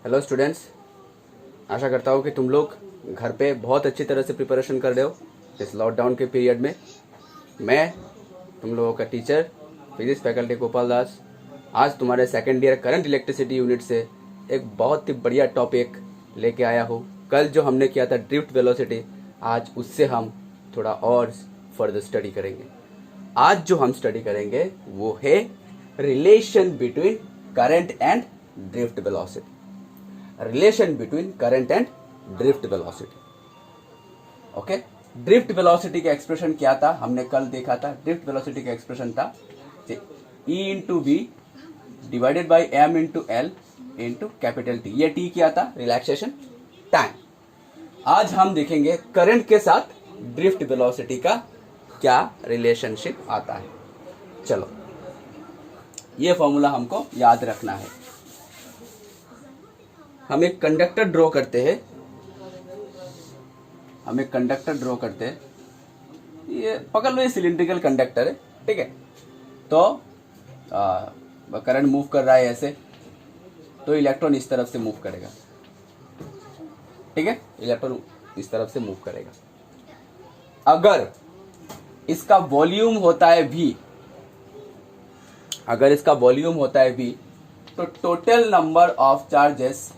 Hello students, आशा करता हूँ कि तुम लोग घर पे बहुत अच्छी तरह से प्रिपरेशन कर रहे हो इस लॉकडाउन के पीरियड में। मैं तुम लोगों का teacher physics faculty Gopal Das आज तुम्हारे second year current electricity unit से एक बहुत ही बढ़िया टॉपिक लेके आया हूँ। कल जो हमने किया था ड्रिफ्ट वेलोसिटी, आज उससे हम थोड़ा और फर्दर स्टडी करेंगे। आज जो हम स्टडी करेंगे वो है relation between current and drift velocity. Relation between current and drift velocity. Okay, drift velocity का एक्सप्रेशन क्या था हमने कल देखा था। ड्रिफ्ट वेलोसिटी का एक्सप्रेशन था E into v divided by m into l into capital t. ये टी क्या था? Relaxation time. आज हम देखेंगे करंट के साथ ड्रिफ्ट वेलोसिटी का क्या रिलेशनशिप आता है। चलो, ये फॉर्मूला हमको याद रखना है। हम एक कंडक्टर ड्रॉ करते हैं। ये पकड़ लो, ये सिलिंड्रिकल कंडक्टर है, ठीक है। तो करंट मूव कर रहा है ऐसे, तो इलेक्ट्रॉन इस तरफ से मूव करेगा, ठीक है। इलेक्ट्रॉन इस तरफ से मूव करेगा। अगर इसका वॉल्यूम होता है V, तो total number of charges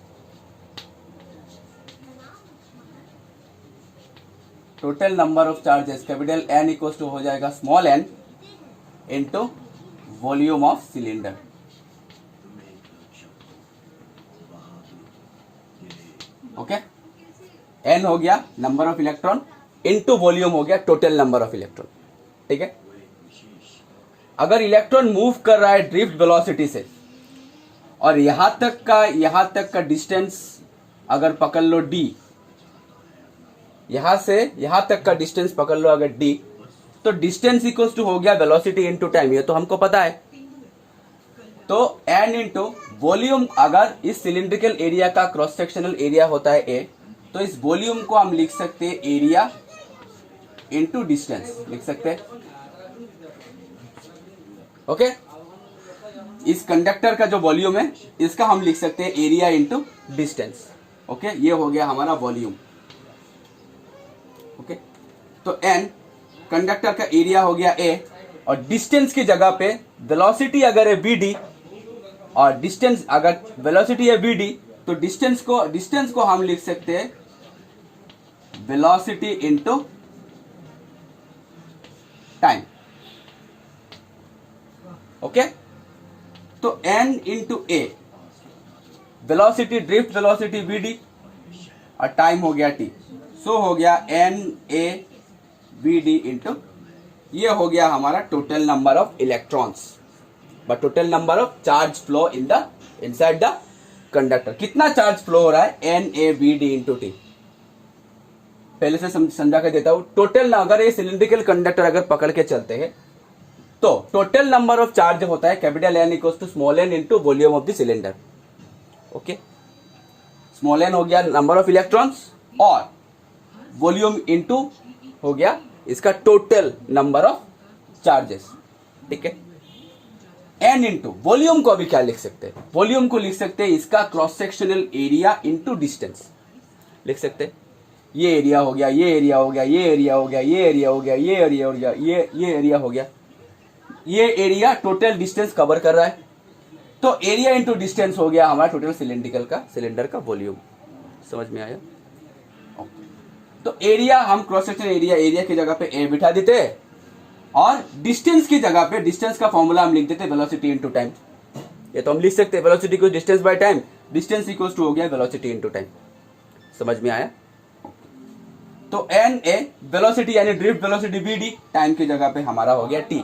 capital N equal to हो जाएगा small n into volume of cylinder. Okay, n हो गया number of electron into volume हो गया टोटल नंबर ऑफ इलेक्ट्रॉन, ठीक है। अगर इलेक्ट्रॉन मूव कर रहा है ड्रिफ्ट वेलोसिटी से और यहां तक का डिस्टेंस अगर पकड़ लो d, यहां से यहां तक का डिस्टेंस पकड़ लो अगर d, तो डिस्टेंस इक्वल्स टू हो गया वेलोसिटी इनटू टाइम। ये तो हमको पता है। तो n इंटू वॉल्यूम, अगर इस सिलिंड्रिकल एरिया का क्रॉस सेक्शनल एरिया होता है a, तो इस वॉल्यूम को हम लिख सकते हैं एरिया इंटू डिस्टेंस, लिख सकते हैं। ओके, इस कंडक्टर का जो वॉल्यूम है इसका हम लिख सकते हैं एरिया इंटू डिस्टेंस। ओके, ये हो गया हमारा वॉल्यूम। ओके, तो n कंडक्टर का एरिया हो गया a, और डिस्टेंस की जगह पे वेलोसिटी अगर है vd, और डिस्टेंस अगर वेलोसिटी है vd, तो डिस्टेंस को हम लिख सकते हैं वेलोसिटी इंटू टाइम। ओके, तो n into a, velocity drift velocity vd और टाइम हो गया t, सो हो गया n a vd इंटू, ये हो गया हमारा total number of electrons, but total number of charge flow inside the conductor. कितना चार्ज फ्लो हो रहा है? n a vd into T. पहले से समझा कर देता हूं। टोटल, अगर ये सिलिंड्रिकल कंडक्टर अगर पकड़ के चलते हैं तो टोटल नंबर ऑफ चार्ज होता है capital N equal to small n into volume of the cylinder. Okay, small n हो गया नंबर ऑफ इलेक्ट्रॉन्स और वॉल्यूम इंटू हो गया इसका टोटल नंबर ऑफ चार्जेस, ठीक है। n इंटू वॉल्यूम को अभी क्या लिख सकते हैं? वॉल्यूम को लिख सकते हैं इसका cross sectional area into distance, लिख सकते हैं। ये एरिया हो गया, ये एरिया हो गया, ये एरिया हो गया, ये एरिया हो गया, ये एरिया हो गया, ये एरिया हो गया। ये एरिया टोटल डिस्टेंस कवर कर रहा है, तो एरिया इंटू डिस्टेंस हो गया हमारा टोटल सिलेंडर का वॉल्यूम। समझ में आया? तो एरिया हम क्रॉस सेक्शन एरिया की जगह पे a बिठा देते हैं, और डिस्टेंस की जगह पे डिस्टेंस का फॉर्मूला हम लिख देते हैं वेलोसिटी इनटू टाइम। ये तो हम लिख सकते हैं वेलोसिटी को distance by time, distance equals to हो गया वेलोसिटी इनटू टाइम। समझ में आया? तो n a वेलोसिटी यानी ड्रिफ्ट वेलोसिटी vd, टाइम की जगह पे हमारा हो गया t।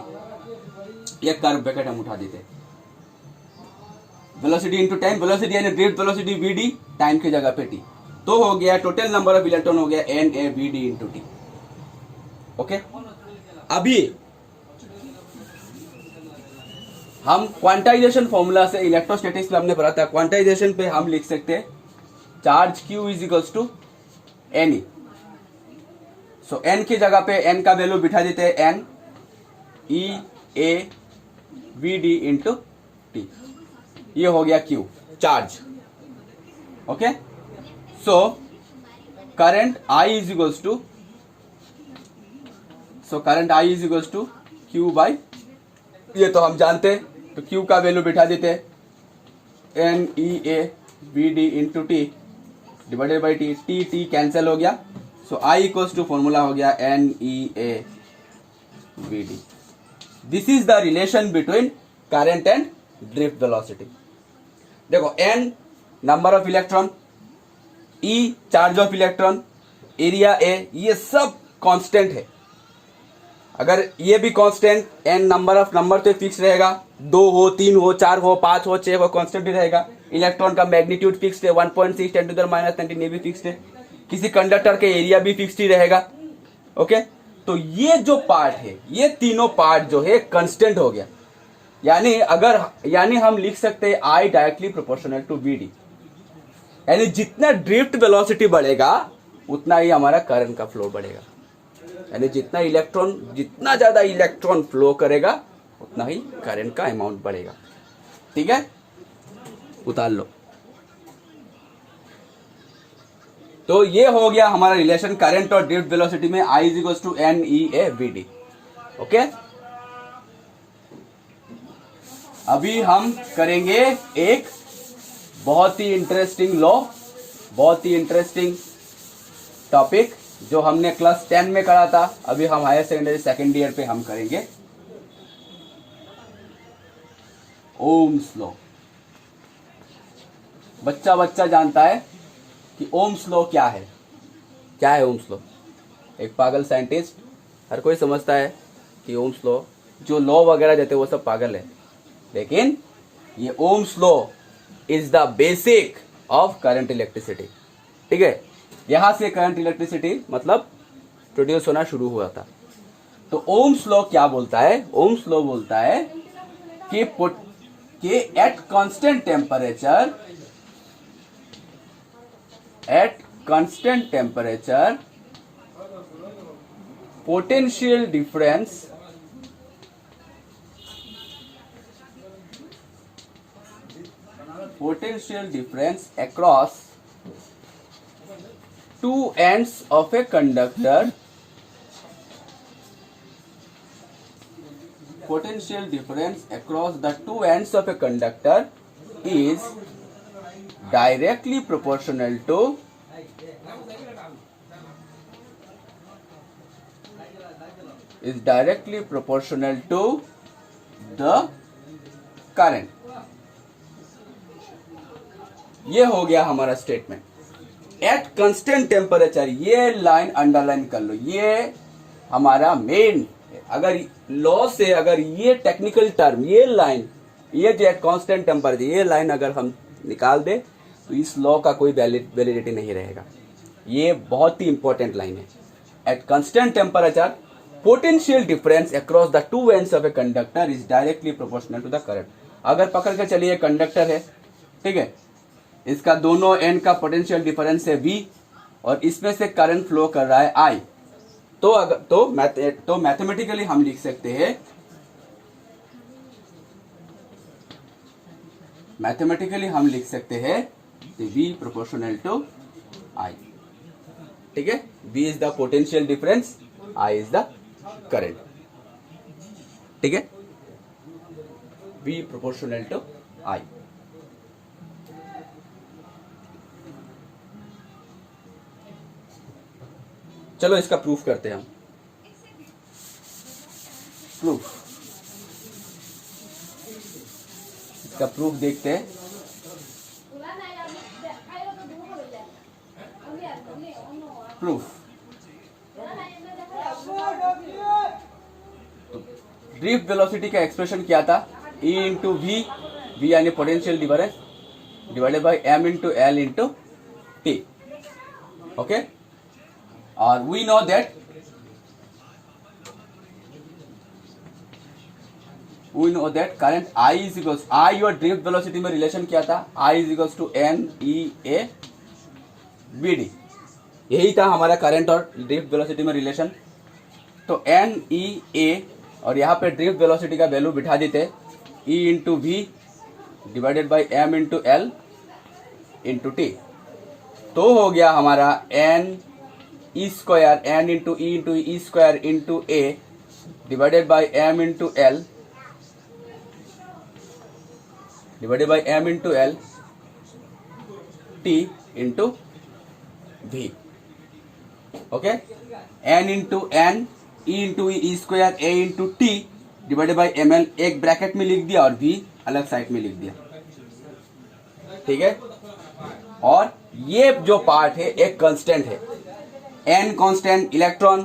ये कर्व ब्रैकेट हम उठा देते हैं। वेलोसिटी इनटू टाइम, वेलोसिटी यानी ड्रिफ्ट वेलोसिटी vd, टाइम की जगह पे t, तो हो गया टोटल नंबर ऑफ इलेक्ट्रॉन हो गया n a v d into t. Okay, अभी हम क्वांटाइजेशन फॉर्मूला से, इलेक्ट्रोस्टैटिक्स में हमने पढ़ा था, क्वांटाइजेशन पे हम लिख सकते हैं charge q is equals to n e। So n की जगह पे n का वैल्यू बिठा देते हैं n e a v d into t. ये हो गया q charge. Okay, so current I is equals to, so current I is equals to Q by, ये तो हम जानते हैं, तो Q का वैल्यू बिठा देते हैं NEA VD into t divided by T, T cancel हो गया, सो I इक्वल्स टू फॉर्मूला हो गया NEA VD. This is the relation between current and drift velocity. देखो N number of electron, E charge of electron, area A, ये सब constant है. अगर ये भी constant, N number of number तो फिक्स रहेगा, 2 हो, 3 हो, 4 हो, 5 हो, 6 हो, कांस्टेंट ही रहेगा. इलेक्ट्रॉन का मैग्नीट्यूड फिक्स्ड है 1.6 10 to the -19, ये भी फिक्स्ड है. किसी कंडक्टर के एरिया भी फिक्स्ड ही रहेगा. ओके, तो ये जो पार्ट है, ये तीनों पार्ट जो है कांस्टेंट हो गया. यानी हम लिख सकते हैं I directly proportional to VD. यानी जितना ड्रिफ्ट वेलोसिटी बढ़ेगा उतना ही हमारा करंट का फ्लो बढ़ेगा. यानी जितना ज्यादा इलेक्ट्रॉन फ्लो करेगा उतना ही करंट का अमाउंट बढ़ेगा. ठीक है, उतार लो. तो ये हो गया हमारा रिलेशन करंट और ड्रिफ्ट वेलोसिटी में I is equals to NEA VD. Okay, अभी हम करेंगे एक बहुत ही इंटरेस्टिंग लॉ, बहुत ही इंटरेस्टिंग टॉपिक जो हमने क्लास 10 में करा था. अभी हम हायर सेकेंडरी सेकेंड ईयर पे हम करेंगे ओम्स लॉ. बच्चा जानता है कि ओम्स लॉ क्या है. क्या है ओम्स लॉ? एक पागल साइंटिस्ट, हर कोई समझता है कि ओम्स लॉ, जो लॉ वगैरह देते हैं वो सब पागल है, लेकिन ये Ohm's law is the basic of current electricity. ठीक है, यहां से करंट इलेक्ट्रिसिटी मतलब प्रोड्यूस होना शुरू हुआ था. तो ओम्स लॉ क्या बोलता है? ओम्स लॉ बोलता है कि eight constant temperature potential difference across two ends of a conductor, potential difference across the two ends of a conductor is directly proportional to the current. ये हो गया हमारा स्टेटमेंट. एट कांस्टेंट टेम्परेचर, ये line underline कर लो, ये हमारा main. अगर law से, अगर ये टेक्निकल टर्म, ये लाइन, ये जो एट कांस्टेंट टेम्परेचर, ये लाइन अगर हम निकाल दे तो इस लॉ का कोई वैलिडिटी नहीं रहेगा. ये बहुत ही इंपॉर्टेंट लाइन है. At constant temperature potential difference across the two ends of a conductor is directly proportional to the current. अगर पकड़ के चलिए कंडक्टर है, ठीक है, इसका दोनों एंड का पोटेंशियल डिफरेंस है V और इसमें से करंट फ्लो कर रहा है I. तो मैथमेटिकली हम लिख सकते हैं, V प्रोपोर्शनल टू I. ठीक है, V is the potential difference, I is the current. ठीक है, V प्रोपोर्शनल टू I. चलो इसका प्रूफ करते हैं हम. इसका प्रूफ देखते हैं. प्रूफ, ड्रिफ्ट वेलोसिटी का एक्सप्रेशन क्या था? E इंटू V यानी potential difference divided by M into L into T. Okay, और we know that current I is equals, I और ड्रिफ्ट वेलोसिटी में रिलेशन क्या था? I is equals to NEA VD. यही था हमारा करंट और ड्रिफ्ट वेलोसिटी में रिलेशन. तो NEA और यहाँ पे ड्रिफ्ट वेलोसिटी का वैल्यू बिठा देते, E into V divided by M into L into T. तो हो गया हमारा n e square, n into e square into a divided by m into l divided by m into l t into v. Okay, n into n e into e square a into t divided by m l एक bracket में लिख दिया और we अलग side में लिख दिया. ठीक है, और ये जो पार्ट है एक कांस्टेंट है. N constant, electron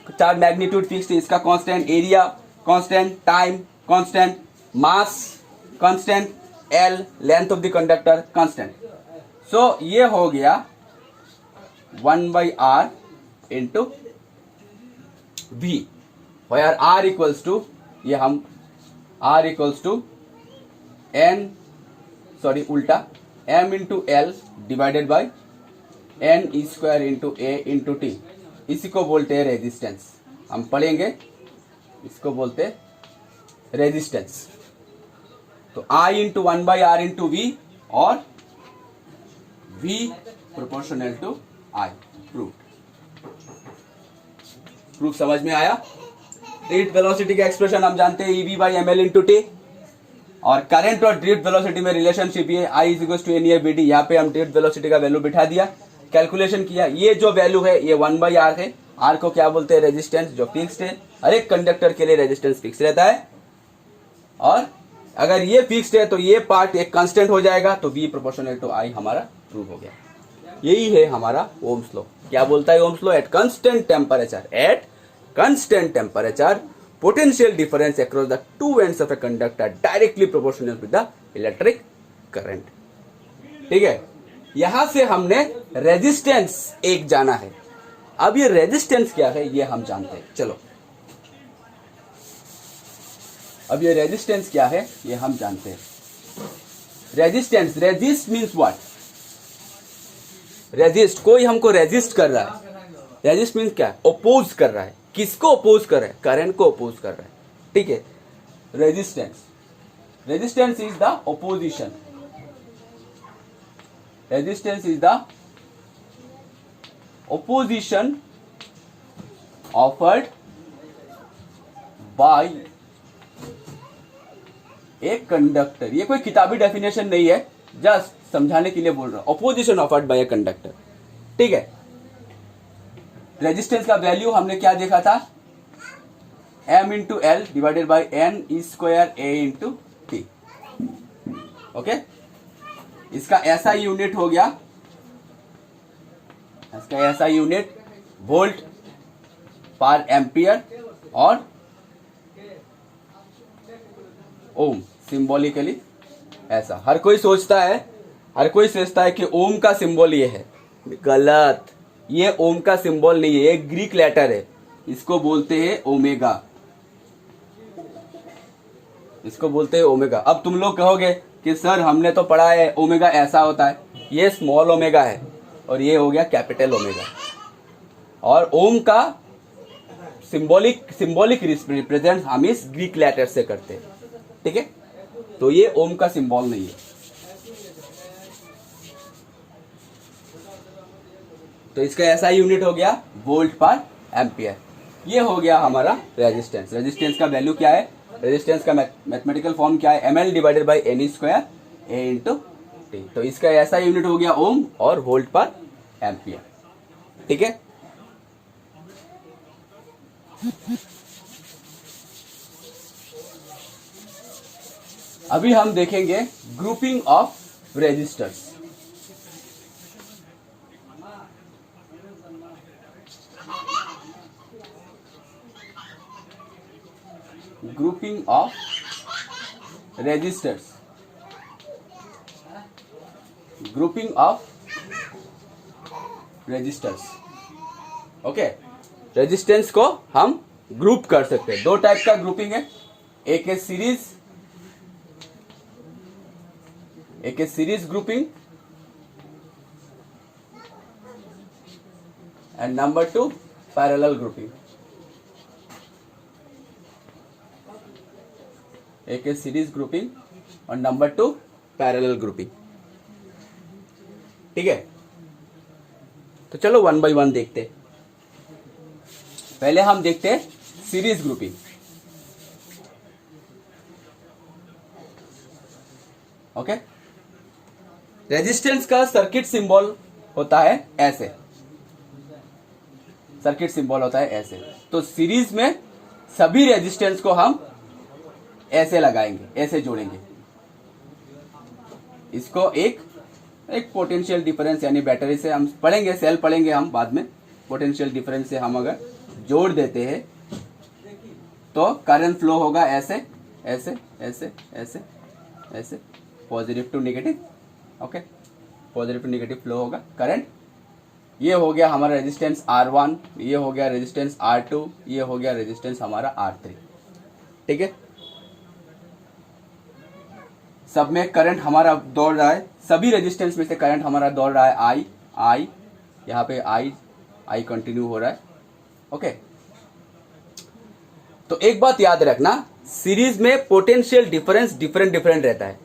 charge magnitude fixed, इसका constant, area constant, time constant, mass constant, l length of the conductor constant. So ये हो गया 1/r into v, where r equals to, ये हम r equals to n, sorry उल्टा, m into l divided by n e square into a into t. इसी को बोलते हैं रेजिस्टेंस. हम पढ़ेंगे, इसको बोलते हैं रेजिस्टेंस. तो I into 1/r into v और V proportional to I. Proof समझ में आया. ड्रिफ्ट वेलोसिटी का एक्सप्रेशन हम जानते हैं EV by ml into t, और करंट और ड्रिफ्ट वेलोसिटी में रिलेशनशिप ये I is equal to NEBD. यहाँ पे हम ड्रिफ्ट वेलोसिटी का वैल्यू बिठा दिया, कैलकुलेशन किया. ये जो वैल्यू है ये 1/r है. R को क्या बोलते हैं, रेजिस्टेंस, जो फिक्स्ड है. हर एक कंडक्टर के लिए रेजिस्टेंस फिक्स रहता है, और अगर ये फिक्स्ड है तो ये पार्ट एक कांस्टेंट हो जाएगा, तो V प्रोपोर्शनल टू I हमारा प्रूव हो गया. यही है हमारा ओम्स लॉ. क्या बोलता है Ohm's law? Eight constant temperature potential difference across the two ends of a conductor directly proportional to the electric current. ठीक है, यहां से हमने रेजिस्टेंस एक जाना है. अब ये रेजिस्टेंस क्या है ये हम जानते हैं. चलो, अब ये रेजिस्टेंस क्या है ये हम जानते हैं. Resistance, resist means what? Resist, कोई हमको रेजिस्ट कर रहा है. रेजिस्ट मीन्स क्या? ओपोज कर रहा है. किसको ओपोज कर रहा है? करंट को ओपोज कर रहा है. ठीक है, resistance, resistance is the opposition. Resistance is the opposition offered by a conductor. ये कोई किताबी डेफिनेशन नहीं है, जस्ट समझाने के लिए बोल रहा हूं. Opposition offered by a conductor. ठीक है, रेजिस्टेंस का वैल्यू हमने क्या देखा था? m into l divided by n e square a into t. Okay, इसका ऐसा यूनिट हो गया, इसका ऐसा यूनिट वोल्ट पर एम्पियर और ओम. सिंबॉलिकली ऐसा हर कोई सोचता है कि ओम का सिंबल ये है. गलत. ये ओम का सिंबल नहीं है, ये ग्रीक लेटर है. इसको बोलते हैं ओमेगा. इसको बोलते हैं ओमेगा. अब तुम लोग कहोगे कि सर हमने तो पढ़ा है ओमेगा ऐसा होता है. ये स्मॉल ओमेगा है और ये हो गया कैपिटल ओमेगा. और ओम का सिंबॉलिक रिप्रेजेंट हम इस ग्रीक लेटर से करते हैं. ठीक है, तो ये ओम का सिंबल नहीं है. तो इसका ऐसा यूनिट हो गया वोल्ट पर एम्पियर. ये हो गया हमारा रेजिस्टेंस. रेजिस्टेंस का वैल्यू क्या है? रेजिस्टेंस का मैथमेटिकल फॉर्म क्या है? ml divided by n square a into t. तो इसका ऐसा यूनिट हो गया ओम और वोल्ट पर एम्पियर. ठीक है, अभी हम देखेंगे grouping of resistors. grouping of resistors. Grouping of resistors. Okay, resistance को हम ग्रुप कर सकते हैं. दो टाइप का ग्रुपिंग है. एक है series grouping and number 2 parallel grouping. एक है सीरीज ग्रुपिंग और नंबर 2 पैरेलल ग्रुपिंग. ठीक है, तो चलो वन बाय वन देखते। पहले हम देखते हैं सीरीज ग्रुपिंग। ओके, रेजिस्टेंस का सर्किट सिंबल होता है ऐसे, सर्किट सिंबल होता है ऐसे। तो सीरीज में सभी रेजिस्टेंस को हम ऐसे लगाएंगे, ऐसे जोड़ेंगे। इसको एक पोटेंशियल डिफरेंस यानी बैटरी से हम पढ़ेंगे, सेल पढ़ेंगे हम बाद में। पोटेंशियल डिफरेंस से हम अगर जोड़ देते हैं तो करंट फ्लो होगा ऐसे ऐसे ऐसे ऐसे ऐसे, positive to negative. Okay, positive to negative flow होगा करंट। ये हो गया हमारा रेजिस्टेंस R1, ये हो गया रेजिस्टेंस R2, ये हो गया रेजिस्टेंस हमारा R3। ठीक है, सब में करंट हमारा दौड़ रहा है, सभी रेजिस्टेंस में से करंट हमारा दौड़ रहा है I, यहाँ पे I कंटिन्यू हो रहा है। ओके, तो एक बात याद रखना, सीरीज में पोटेंशियल डिफरेंस डिफरेंट रहता है।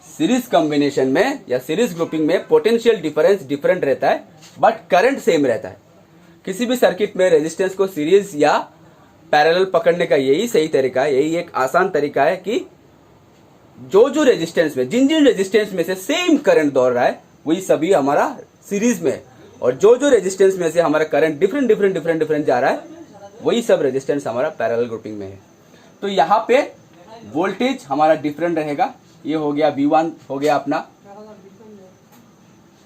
सीरीज कॉम्बिनेशन में या सीरीज ग्रुपिंग में पोटेंशियल डिफरेंस डिफरेंट रहता है, बट करंट सेम रहता है। किसी भी सर्किट में रेजिस्टेंस को सीरीज या पैरेलल पकड़ने का यही सही तरीका है, यही एक आसान तरीका है कि जो रेजिस्टेंस में, जिन रेजिस्टेंस में से सेम करंट दौड़ रहा है वही सभी हमारा सीरीज में, और जो रेजिस्टेंस में से हमारा करंट डिफरेंट जा रहा है वही सब रेजिस्टेंस हमारा पैरेलल ग्रुपिंग में है। तो यहाँ पे वोल्टेज हमारा डिफरेंट रहेगा। ये हो गया V1 हो गया अपना,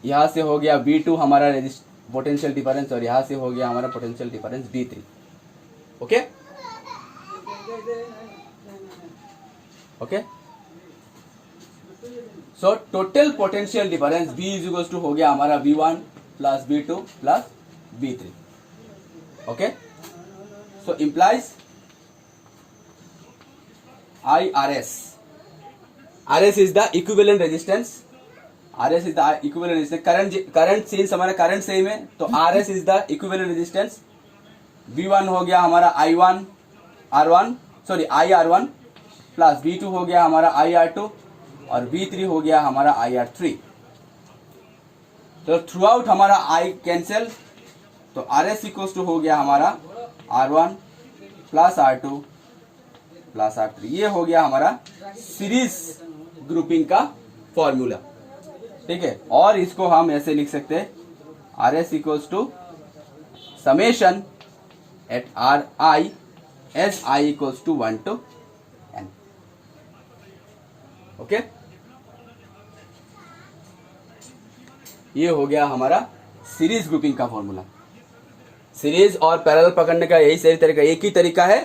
यहां से हो गया V2 हमारा पोटेंशियल डिफरेंस, और यहां से हो गया हमारा potential difference V3। Okay okay, so total potential difference V is equal to हो गया हमारा V1 plus V2 plus V3। Okay, so implies RS is the equivalent resistance. RS is the equivalent resistance. Current since हमारा current same है तो RS is the equivalent resistance. V1 हो गया हमारा IR1 plus V2 हो गया हमारा IR2 और V3 हो गया हमारा IR3। तो थ्रू आउट हमारा I कैंसिल, तो RS इक्वल टू हो गया हमारा R1 plus R2 plus R3। ये हो गया हमारा सीरीज ग्रुपिंग का फॉर्मूला। ठीक है, और इसको हम ऐसे लिख सकते हैं RS equals to summation at RI as I equals to 1 to N। Okay, ये हो गया हमारा सीरीज ग्रुपिंग का फॉर्मूला। सीरीज और पैरेलल पकड़ने का यही सही तरीका, एक ही तरीका है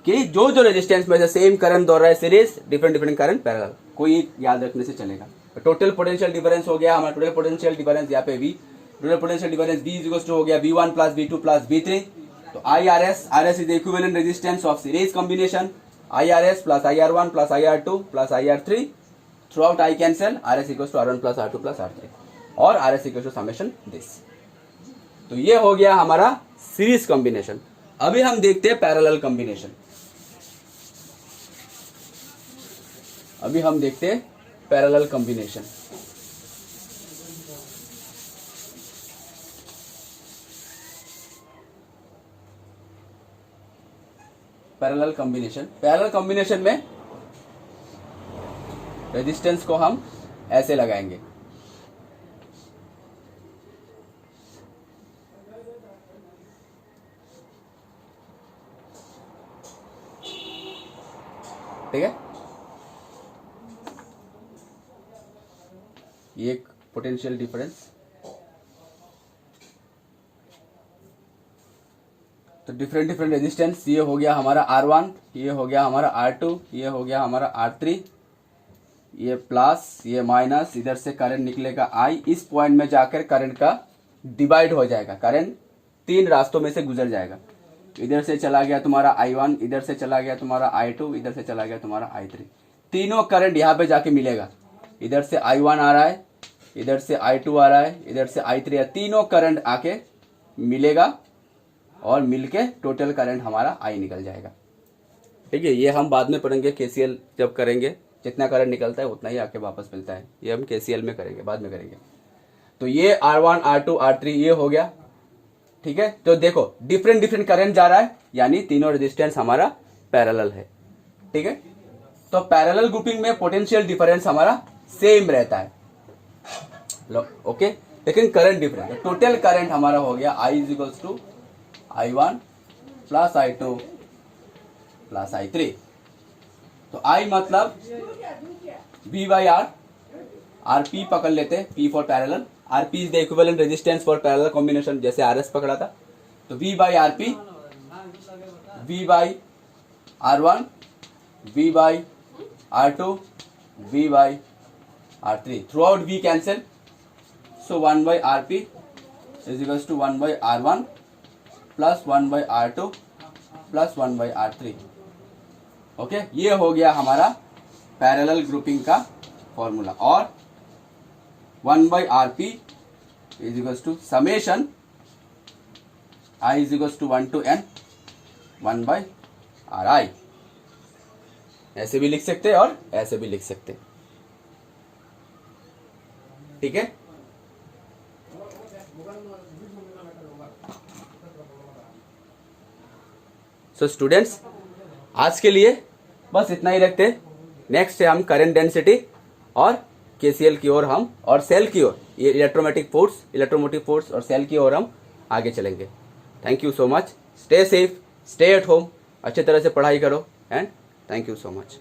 कि जो रेजिस्टेंस में से सेम करंट दौड़ रहा है सीरीज, डिफरेंट करंट पैरेलल, कोई याद रखने से चलेगा। टोटल पोटेंशियल डिफरेंस हो गया हमारा, टोटल पोटेंशियल डिफरेंस यहाँ पे V, total potential difference V is equal to हो गया V1 plus V2 plus V3। तो RS is the equivalent resistance of series combination, IRS plus IR1 plus IR2 plus IR3। Throughout I cancel, RS equal to R1 plus R2 plus R3 और RS equal to summation this. तो ये हो गया हमारा series combination. अभी हम देखते हैं पैरेलल कॉम्बिनेशन। अभी हम देखते हैं पैरेलल कॉम्बिनेशन। पैरेलल कॉम्बिनेशन में रेजिस्टेंस को हम ऐसे लगाएंगे। ठीक है, ये एक पोटेंशियल डिफरेंस। तो डिफरेंट रेजिस्टेंस, ये हो गया हमारा R1, ये हो गया हमारा R2, ये हो गया हमारा R3, ये प्लस ये माइनस, इधर से करंट निकलेगा I, इस पॉइंट में जाकर करंट का डिवाइड हो जाएगा। करंट तीन रास्तों में से गुजर जाएगा। इधर से चला गया तुम्हारा I1, इधर से चला गया तुम्हारा I2, इधर से चला गया तुम्हारा I3। तीनों करंट यहाँ पे जाके मिलेगा। इधर से I1 आ रहा है, इधर से I2 आ रहा है, इधर से I3 है, तीनों करंट आके मिलेगा और मिलके टोटल करंट हमारा I निकल जाएगा। ठीक है, ये हम बाद में पढ़ेंगे KCL जब करेंगे, जितना करंट निकलता है उतना ही आके वापस मिलता है। ये हम KCL में करेंगे, बाद में करेंगे। तो ये R1 R2 R3 ये हो गया। ठीक है, तो देखो डिफरेंट डिफरेंट करंट जा रहा है, यानी तीनों रेजिस्टेंस हमारा पैरेलल है। ठीक है, तो पैरेलल ग्रुपिंग में पोटेंशियल डिफरेंस हमारा सेम रहता है। ओके, लेकिन करंट डिफरेंस, टोटल करंट हमारा हो गया I is equals to I1 plus I2 plus I3। तो I मतलब V बाई आर, RP पकड़ लेते, P for parallel, RP is the equivalent resistance for parallel combination, जैसे RS पकड़ा था। तो V by RP, V by R1, V by R2, V by R3, throughout V cancel, so 1 by RP is equals to 1 by R1 plus 1 by R2 plus 1 by R3। Okay, ये हो गया हमारा parallel grouping का formula. और 1 by RP is equals to summation I is equals to 1 to N 1 by RI, ऐसे भी लिख सकते हैं और ऐसे भी लिख सकते हैं। ठीक है, सो स्टूडेंट्स आज के लिए बस इतना ही रखते हैं। नेक्स्ट है हम करंट डेंसिटी और केसीएल की ओर हम, और सेल की ओर, ये इलेक्ट्रोमैटिक फोर्स, इलेक्ट्रोमोटिव फोर्स और सेल की ओर हम आगे चलेंगे। Thank you so much, stay safe, stay at home, अच्छे तरह से पढ़ाई करो and thank you so much.